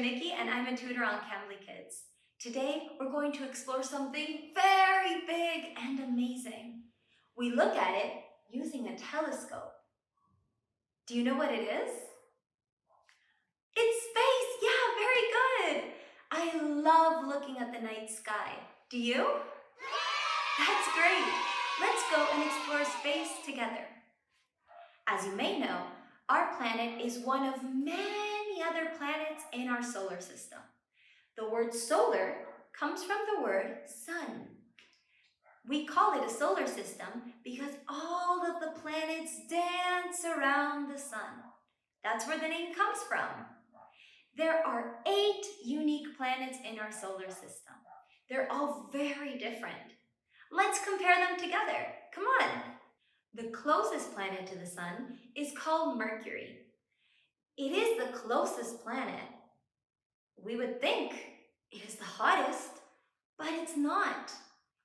Nikki and I'm a tutor on Cambly Kids. Today we're going to explore something very big and amazing. We look at it using a telescope. Do you know what it is? It's space! Yeah, very good! I love looking at the night sky. Do you? That's great! Let's go and explore space together. As you may know, our planet is one of many other planets in our solar system. The word solar comes from the word sun. We call it a solar system because all of the planets dance around the sun. That's where the name comes from. There are 8 unique planets in our solar system. They're all very different. Let's compare them together. Come on. The closest planet to the sun is called Mercury. It is the closest planet. We would think it is the hottest, but it's not.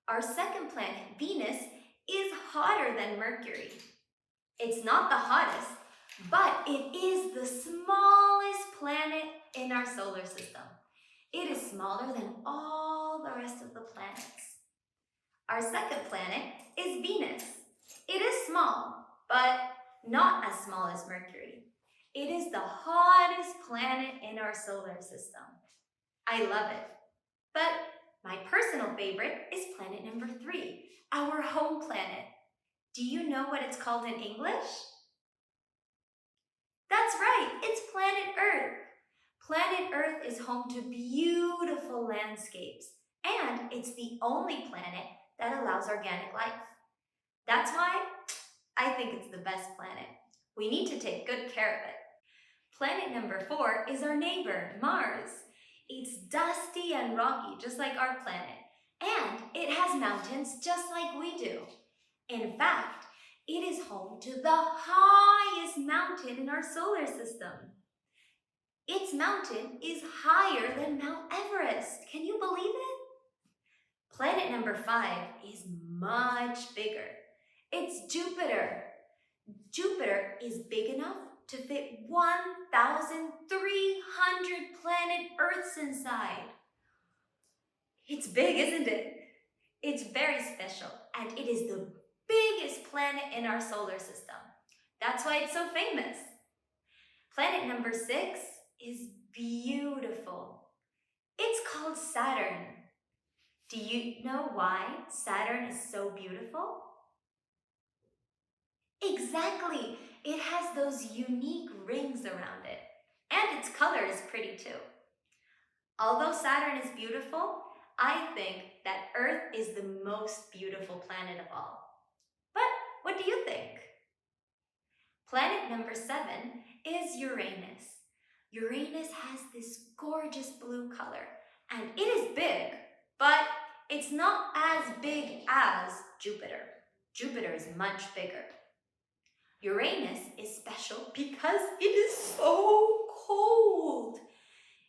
Our second planet, Venus, is hotter than Mercury. It's not the hottest, but it is the smallest planet in our solar system. It is smaller than all the rest of the planets. Our second planet is Venus. It is small, but not as small as Mercury. It is the hottest planet in our solar system. I love it. But my personal favorite is planet number 3, our home planet. Do you know what it's called in English? That's right, it's planet Earth. Planet Earth is home to beautiful landscapes, and it's the only planet that allows organic life. That's why I think it's the best planet. We need to take good care of it. Planet number 4 is our neighbor, Mars. It's dusty and rocky, just like our planet, and it has mountains just like we do. In fact, it is home to the highest mountain in our solar system. Its mountain is higher than Mount Everest. Can you believe it? Planet number 5 is much bigger. It's Jupiter. Jupiter is big enough to fit 1,300 planet Earths inside. It's big, isn't it? It's very special, and it is the biggest planet in our solar system. That's why it's so famous. Planet number 6 is beautiful. It's called Saturn. Do you know why Saturn is so beautiful? Exactly! It has those unique rings around it, and its color is pretty too. Although Saturn is beautiful, I think that Earth is the most beautiful planet of all. But what do you think? Planet number 7 is Uranus. Uranus has this gorgeous blue color, and it is big, but it's not as big as Jupiter. Jupiter is much bigger. Uranus is special because it is so cold.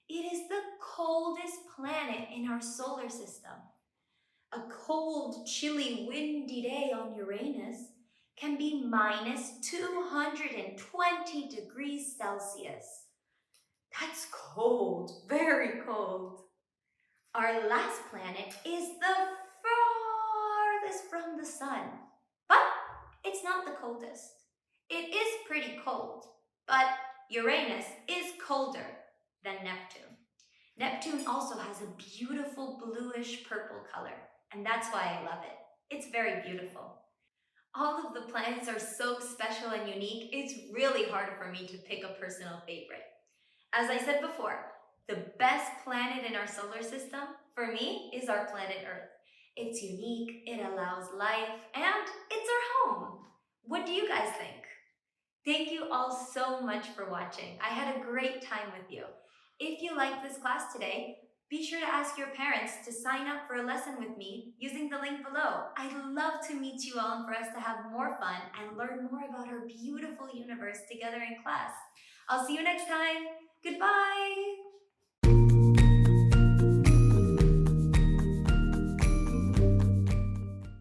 It is the coldest planet in our solar system. A cold, chilly, windy day on Uranus can be minus 220 degrees Celsius. That's cold, very cold. Our last planet is the farthest from the sun, but it's not the coldest. It is pretty cold, but Uranus is colder than Neptune. Neptune also has a beautiful bluish purple color, and that's why I love it. It's very beautiful. All of the planets are so special and unique, it's really hard for me to pick a personal favorite. As I said before, the best planet in our solar system, for me, is our planet Earth. It's unique, it allows life, and it's our home. What do you guys think? Thank you all so much for watching. I had a great time with you. If you liked this class today, be sure to ask your parents to sign up for a lesson with me using the link below. I'd love to meet you all and for us to have more fun and learn more about our beautiful universe together in class. I'll see you next time. Goodbye.